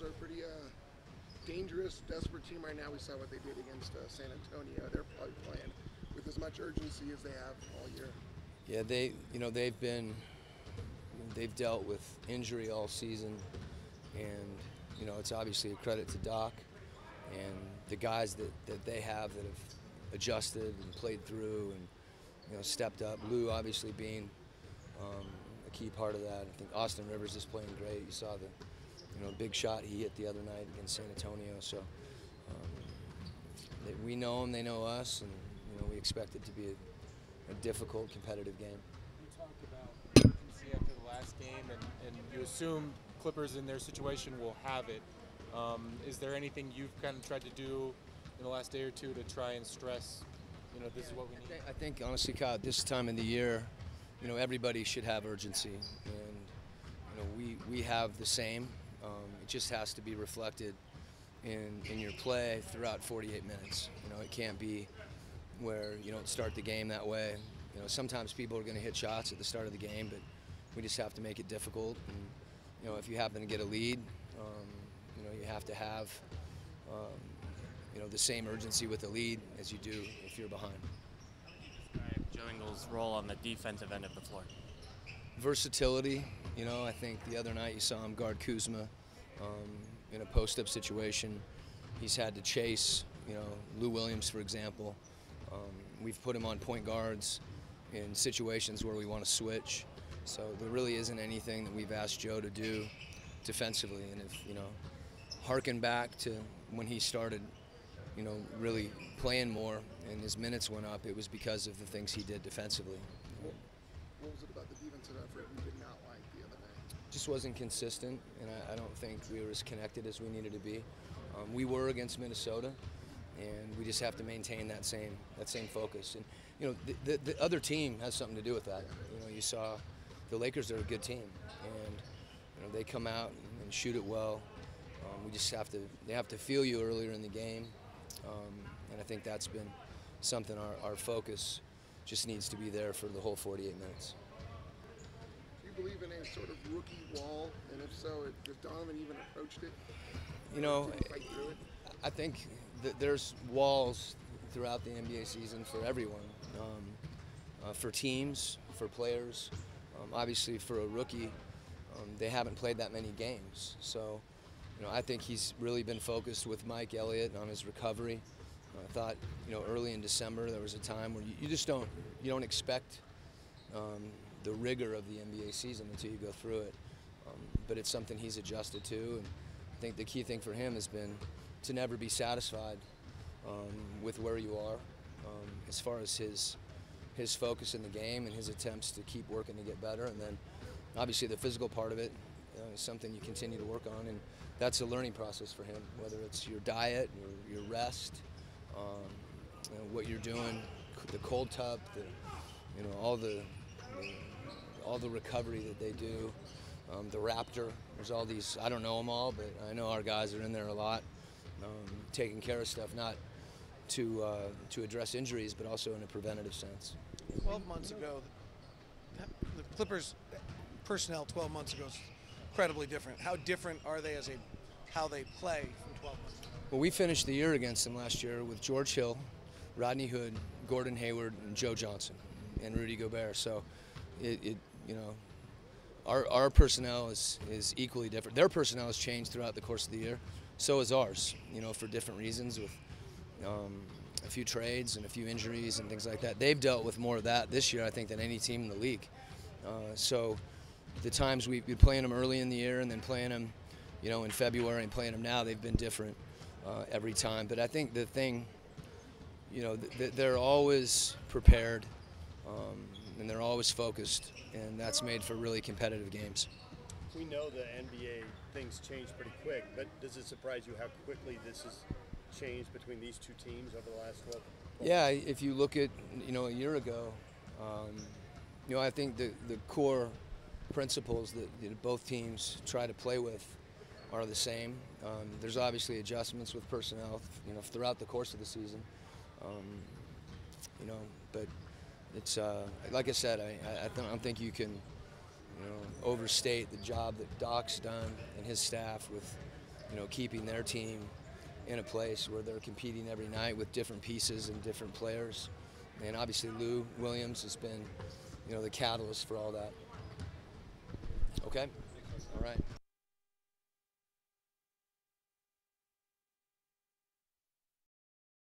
Clippers are a pretty dangerous, desperate team right now. We saw what they did against San Antonio. They're probably playing with as much urgency as they have all year. Yeah, they've dealt with injury all season, and it's obviously a credit to Doc and the guys that they have that have adjusted and played through and stepped up. Lou obviously being a key part of that. I think Austin Rivers is playing great. You saw the big shot he hit the other night against San Antonio. So we know them, they know us, and we expect it to be a difficult, competitive game. You talked about urgency after the last game, and you assume Clippers in their situation will have it. Is there anything you've kind of tried to do in the last day or two to try and stress, this is what we need? I think honestly, Kyle, at this time in the year, everybody should have urgency, and we have the same. It just has to be reflected in your play throughout 48 minutes. It can't be where you don't start the game that way. Sometimes people are going to hit shots at the start of the game, but we just have to make it difficult. And if you happen to get a lead, you have to have the same urgency with the lead as you do if you're behind. Describe Joe Ingles' role on the defensive end of the floor. Versatility. I think the other night you saw him guard Kuzma in a post-up situation. He's had to chase, Lou Williams, for example. We've put him on point guards in situations where we want to switch. So there really isn't anything that we've asked Joe to do defensively. And if, harken back to when he started, really playing more and his minutes went up, it was because of the things he did defensively. What was it about the defensive effort you did not like the other night? Just wasn't consistent, and I don't think we were as connected as we needed to be. We were against Minnesota, and we just have to maintain that same focus. And the other team has something to do with that. You saw the Lakers are a good team, and they come out and shoot it well. We just they have to feel you earlier in the game, and I think that's been something our focus just needs to be there for the whole 48 minutes. Do you believe in a sort of rookie wall, and if so, has Donovan even approached it? Fight through it? I think that there's walls throughout the NBA season for everyone, for teams, for players. Obviously, for a rookie, they haven't played that many games. So, I think he's really been focused with Mike Elliott on his recovery. I thought, early in December there was a time where you just don't expect the rigor of the NBA season until you go through it. But it's something he's adjusted to, and I think the key thing for him has been to never be satisfied with where you are, as far as his focus in the game and his attempts to keep working to get better. And then obviously the physical part of it is something you continue to work on, and that's a learning process for him, whether it's your diet, your rest, what you're doing, the cold tub, all the recovery that they do, the Raptor. There's all these, I don't know them all, but I know our guys are in there a lot, taking care of stuff, not to address injuries, but also in a preventative sense. 12 months ago, the Clippers personnel 12 months ago is incredibly different. How different are they how they play from 12 months ago? Well, we finished the year against them last year with George Hill, Rodney Hood, Gordon Hayward, and Joe Johnson, and Rudy Gobert. So, our personnel is equally different. Their personnel has changed throughout the course of the year. So has ours, for different reasons, with a few trades and a few injuries and things like that. They've dealt with more of that this year, I think, than any team in the league. So the times we've been playing them early in the year and then playing them, in February and playing them now, they've been different every time. But I think the thing, they're always prepared and they're always focused, and that's made for really competitive games. We know the NBA things change pretty quick, but does it surprise you how quickly this has changed between these two teams over the last 12 Yeah, if you look at, a year ago, I think the core principles that both teams try to play with are the same. There's obviously adjustments with personnel, throughout the course of the season. But it's like I said, I don't think you can overstate the job that Doc's done and his staff with keeping their team in a place where they're competing every night with different pieces and different players. And obviously Lou Williams has been, the catalyst for all that. Okay? All right.